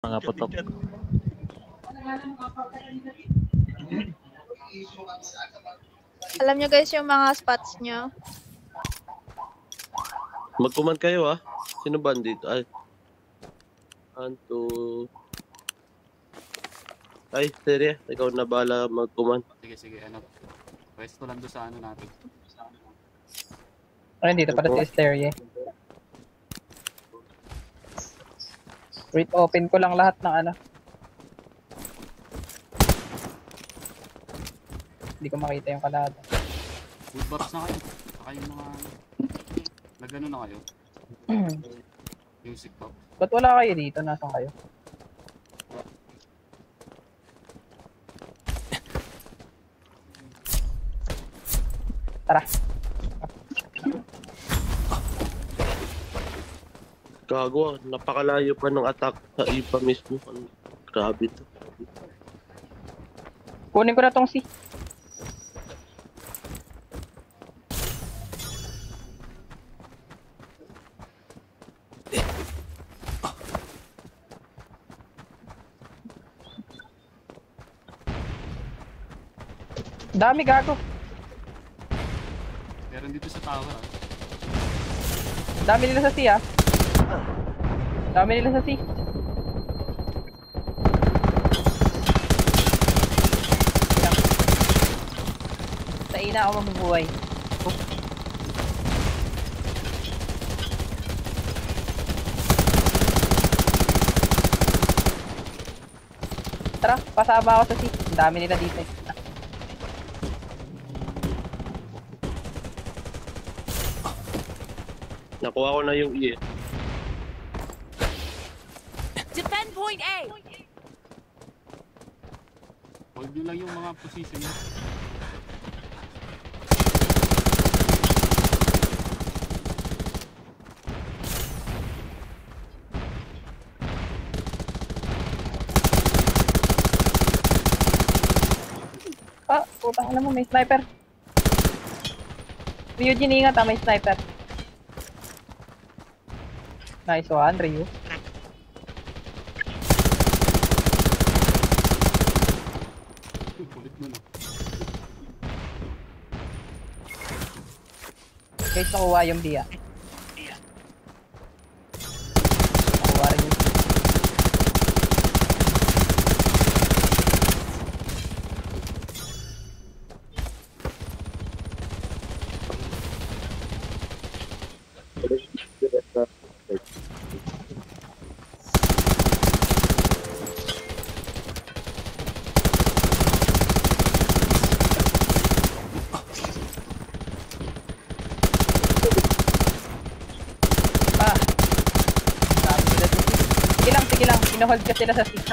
Mga putok. Alam nyo guys yung mga spots nyo. Mag-command kayo ah. Sino ba dito? Ay. Anto. Ay, serye. Ikaw na bala mag-command. Sige, ano. Pwesto lang doon sa ano natin. Ay, dito pala si Sterye. Wait, open ko lang lahat ng ano. Hindi ko makita yung kalahati. Wood bars na kayo. Saka yung mga... Nagano na kayo. Music pop. Ba't wala kayo dito? Nasaan kayo? Tara. Gago, napakalayo pa ng attack sa IPA mismo. Grabe to. Kunin ko na tong C. Dami gago. Meron dito sa tower ah. Dami nila sa C ah. Dami nila sa C. Sa ina ako mabubuhay. Tara, pasama ako sa C. Ang dami nila dito eh. Nakuha ko na yung E. Defend point A. Hold nyo lang yung mga position nyo. Ah, putang ina mo, may sniper. Eugene, ingat ah, may sniper. Nice one, Ryu. Kulit mo na. Guys, nakuha yung dia. Nakuha rin yun. Ah! Sabi nila dito. Sige lang. Pinahold ka sila sa seat.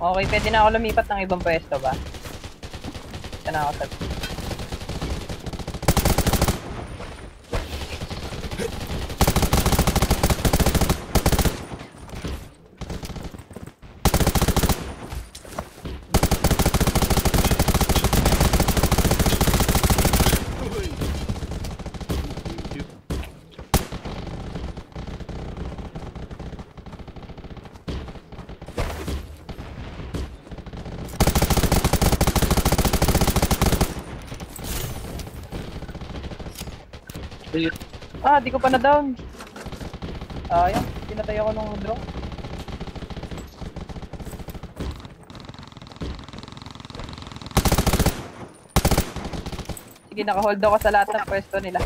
Okay, pwede na ako lumipat ng ibang pwesto ba? Ito na ako sa... Thank you. Ah, di ko pa na-down. Ayun, pinatay ako ng drone. Sige, naka-hold ako sa lahat ng pwesto nila.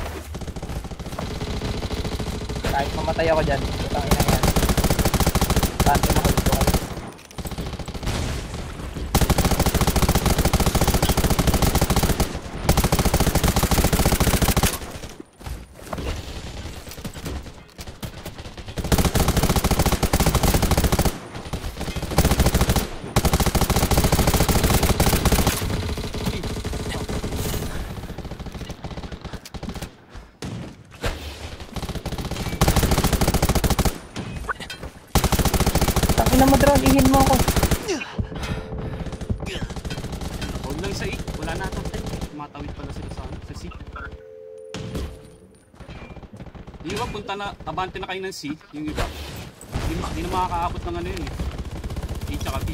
Kahit mamatay ako dyan, putang ina yan. Saan na-hold ko kayo? Tangina mo drone, ihin mo ako. Hold lang sa E. Wala na ata. Tumatawid pala sila sa ano. Sa C. Yung iba punta na, abante na kayo ng C, yung iba. Hindi na makakaabot ng ano yun eh. A tsaka B.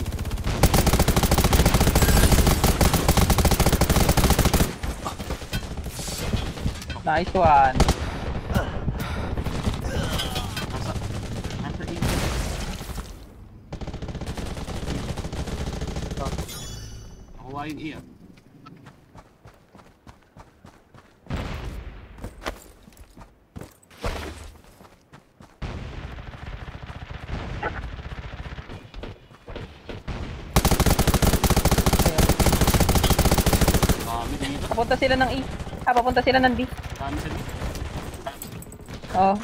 Nice one. Nasa A. Nakuha yung A ah. Dami dito. Papunta sila ng E. Papunta sila ng D. Dami sa dito. Oh.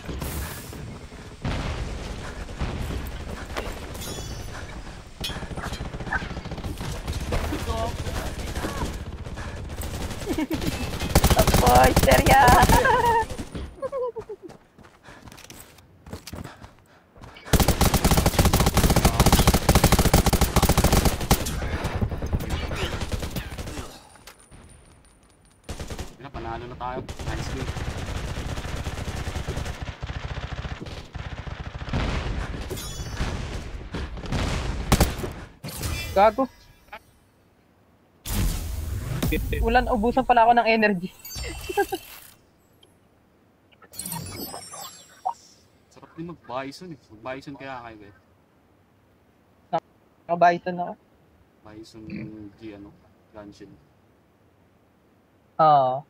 Tapoy, serya. Panalo na tayo. Nice game. Gago. Ulan, ubusan pala ako ng energy. Sarap din mag-bison eh. Mag-bison kaya kayo eh. Nakabayton ako. Bison G ano. Gunship. Oo.